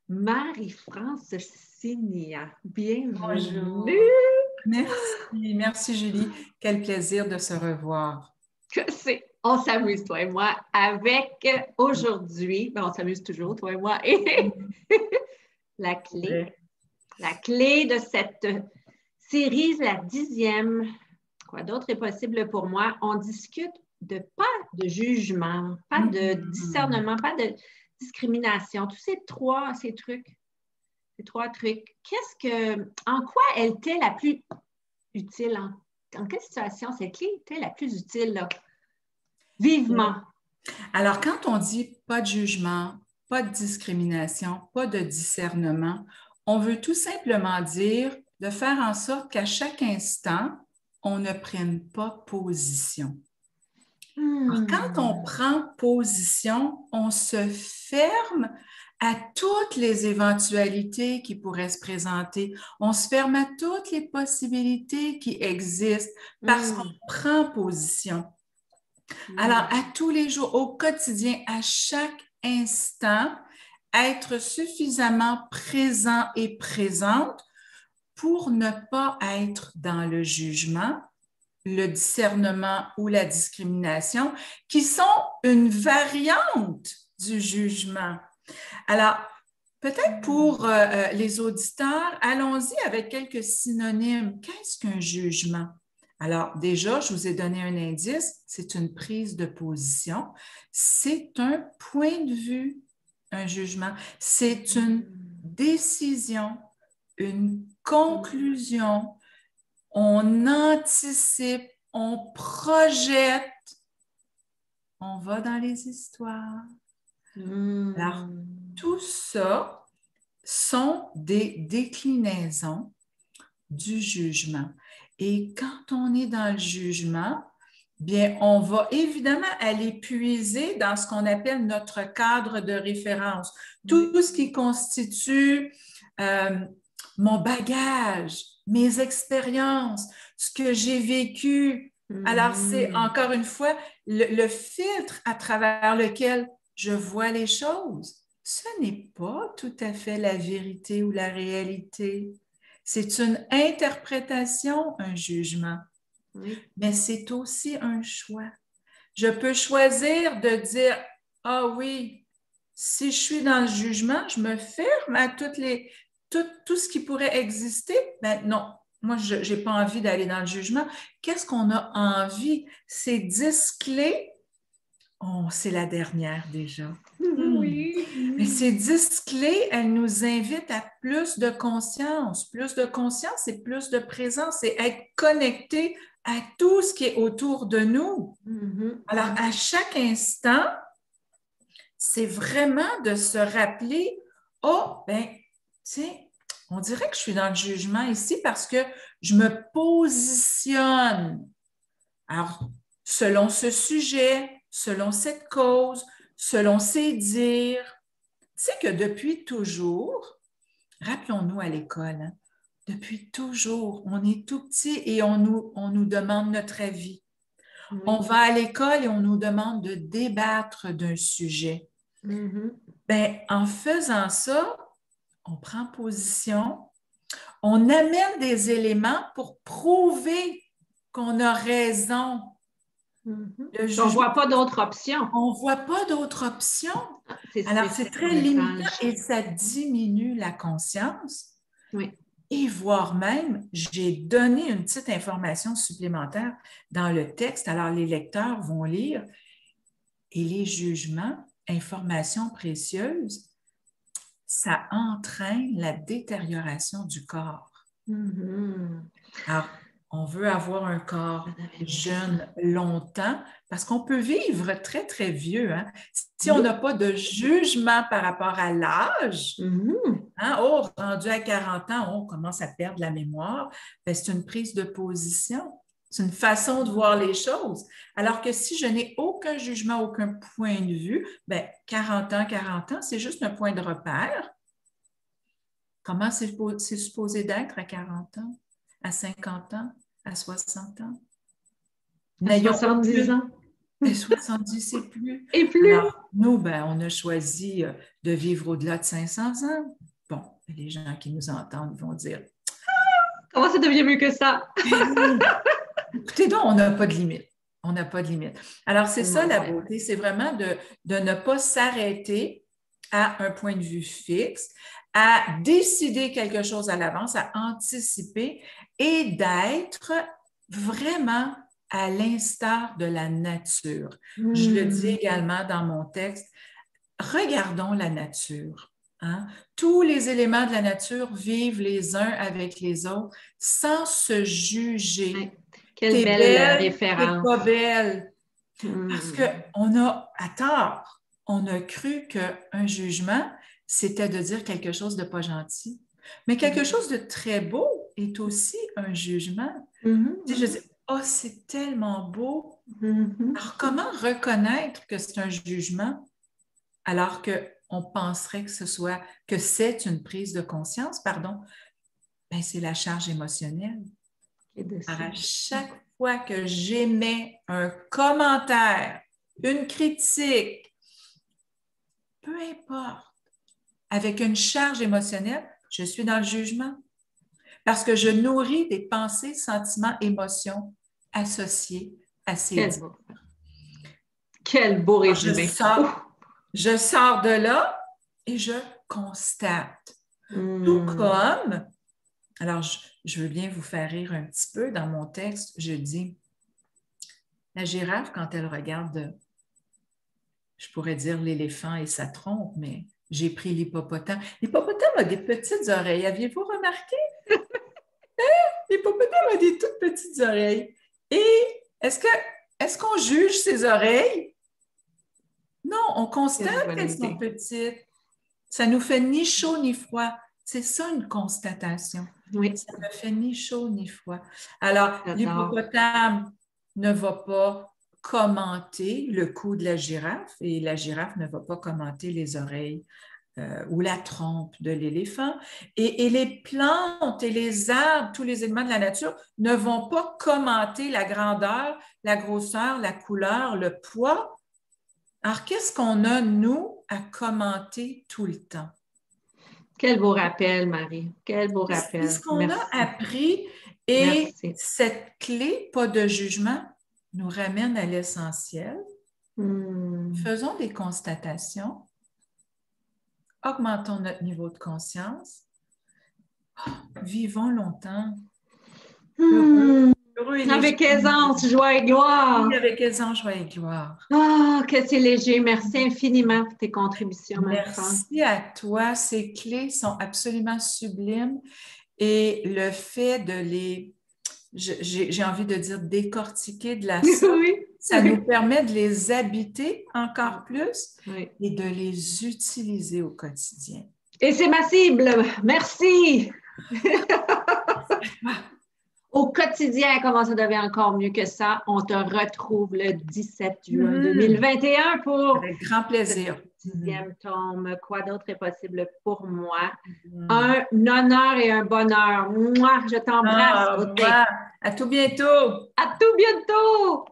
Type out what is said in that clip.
Marie-France Signia. Bonjour. Bienvenue! Merci Julie. Quel plaisir de se revoir. On s'amuse, toi et moi, avec aujourd'hui, on s'amuse toujours, toi et moi, et la clé de cette série, la 10e. Quoi d'autre est possible pour moi? On discute pas de jugement, pas de discernement, pas de discrimination, tous ces trois trucs. En quoi elle était la plus utile? En quelle situation cette clé était la plus utile, là? Vivement. Alors, quand on dit pas de jugement, pas de discrimination, pas de discernement, on veut tout simplement dire de faire en sorte qu'à chaque instant, on ne prenne pas position. Alors, quand on prend position, on se ferme à toutes les éventualités qui pourraient se présenter. On se ferme à toutes les possibilités qui existent parce qu'on prend position. Alors, à tous les jours, au quotidien, à chaque instant, être suffisamment présent et présente pour ne pas être dans le jugement, le discernement ou la discrimination, qui sont une variante du jugement. Alors, peut-être pour les auditeurs, allons-y avec quelques synonymes. Qu'est-ce qu'un jugement? Alors, déjà, je vous ai donné un indice, c'est une prise de position, c'est un point de vue, un jugement, c'est une décision, une conclusion, on anticipe, on projette, on va dans les histoires. Alors, tout ça sont des déclinaisons du jugement. Et quand on est dans le jugement, bien, on va évidemment aller puiser dans ce qu'on appelle notre cadre de référence. Tout ce qui constitue mon bagage, mes expériences, ce que j'ai vécu. Alors, c'est encore une fois le filtre à travers lequel je vois les choses. Ce n'est pas tout à fait la vérité ou la réalité. C'est une interprétation, un jugement, mais c'est aussi un choix. Je peux choisir de dire, ah oui, si je suis dans le jugement, je me ferme à tout ce qui pourrait exister. Ben non, moi, je n'ai pas envie d'aller dans le jugement. Qu'est-ce qu'on a envie? Ces 10 clés, oh, c'est la dernière déjà. Oui. Mais ces 10 clés, elles nous invitent à plus de conscience. Plus de conscience, c'est plus de présence, c'est être connecté à tout ce qui est autour de nous. Alors, à chaque instant, c'est vraiment de se rappeler, oh, ben, tiens, on dirait que je suis dans le jugement ici parce que je me positionne. Alors, selon ce sujet, selon cette cause, selon ces dires, tu sais que depuis toujours, rappelons-nous à l'école, hein, depuis toujours, on est tout petit et on nous demande notre avis. Oui. On va à l'école et on nous demande de débattre d'un sujet. Ben, en faisant ça, on prend position, on amène des éléments pour prouver qu'on a raison. On ne voit pas d'autre option. On ne voit pas d'autre option. Alors, c'est très limitant et ça diminue la conscience. Oui. Et voire même, j'ai donné une petite information supplémentaire dans le texte. Alors, les lecteurs vont lire et les jugements, informations précieuses, ça entraîne la détérioration du corps. Alors, on veut avoir un corps jeune longtemps parce qu'on peut vivre très, très vieux. Hein? Si on n'a pas de jugement par rapport à l'âge, hein? Oh, rendu à 40 ans, on commence à perdre la mémoire. Ben, c'est une prise de position. C'est une façon de voir les choses. Alors que si je n'ai aucun jugement, aucun point de vue, ben, 40 ans, c'est juste un point de repère. Comment c'est supposé d'être à 40 ans, à 50 ans, à 60 ans? À 70 ans? Et 70 et plus. Et plus. Alors, nous, ben, on a choisi de vivre au-delà de 500 ans. Bon, les gens qui nous entendent vont dire, Comment ça devient mieux que ça? écoutez donc, on n'a pas de limite. On n'a pas de limite. Alors, c'est ça la Ouais. beauté, c'est vraiment de ne pas s'arrêter à un point de vue fixe, à décider quelque chose à l'avance, à anticiper et d'être vraiment à l'instar de la nature. Je le dis également dans mon texte, regardons la nature. Hein? Tous les éléments de la nature vivent les uns avec les autres sans se juger. Ouais. Quelle T'es belle belle, t'es référence. pas belle. Parce qu'on a, à tort, on a cru qu'un jugement, c'était de dire quelque chose de pas gentil. Mais quelque chose de très beau est aussi un jugement. Tu sais, je dis, oh, c'est tellement beau. Alors, comment reconnaître que c'est un jugement alors qu'on penserait que c'est une prise de conscience, pardon? Ben, c'est la charge émotionnelle. Alors, à chaque fois que j'émets un commentaire, une critique, peu importe, avec une charge émotionnelle, je suis dans le jugement parce que je nourris des pensées, sentiments, émotions associées à ces dits. Quel beau résumé. Je sors de là et je constate. Tout comme, alors je veux bien vous faire rire un petit peu, dans mon texte, je dis, la girafe, quand elle regarde, je pourrais dire l'éléphant et sa trompe, mais j'ai pris l'hippopotame. L'hippopotame a des petites oreilles. Aviez-vous remarqué? L'hippopotame a des toutes petites oreilles. Et est-ce qu'on juge ses oreilles? Non, on constate qu'elles sont petites. Ça ne nous fait ni chaud ni froid. C'est ça une constatation. Oui. Ça ne fait ni chaud ni froid. Alors, l'hippopotame ne va pas commenter le cou de la girafe et la girafe ne va pas commenter les oreilles ou la trompe de l'éléphant. Et les plantes et les arbres, tous les éléments de la nature ne vont pas commenter la grandeur, la grosseur, la couleur, le poids. Alors, qu'est-ce qu'on a, nous, à commenter tout le temps? Quel beau rappel, Marie. Quel beau rappel. C'est ce qu'on a appris et cette clé, pas de jugement, nous ramène à l'essentiel. Faisons des constatations. Augmentons notre niveau de conscience. Vivons longtemps. Heureux et avec aisance, joie et gloire. Oui, avec aisance, joie et gloire. Ah, que c'est léger. Merci infiniment pour tes contributions, Merci à toi. Ces clés sont absolument sublimes et le fait de les, j'ai envie de dire, décortiquer de la sorte, ça nous permet de les habiter encore plus et de les utiliser au quotidien. Et c'est ma cible. Merci. Au quotidien, comment ça devient encore mieux que ça? On te retrouve le 17 juin 2021 pour avec grand plaisir. Le 10e tome. Quoi d'autre est possible pour moi? Un honneur et un bonheur. Moi, je t'embrasse. À tout bientôt. À tout bientôt.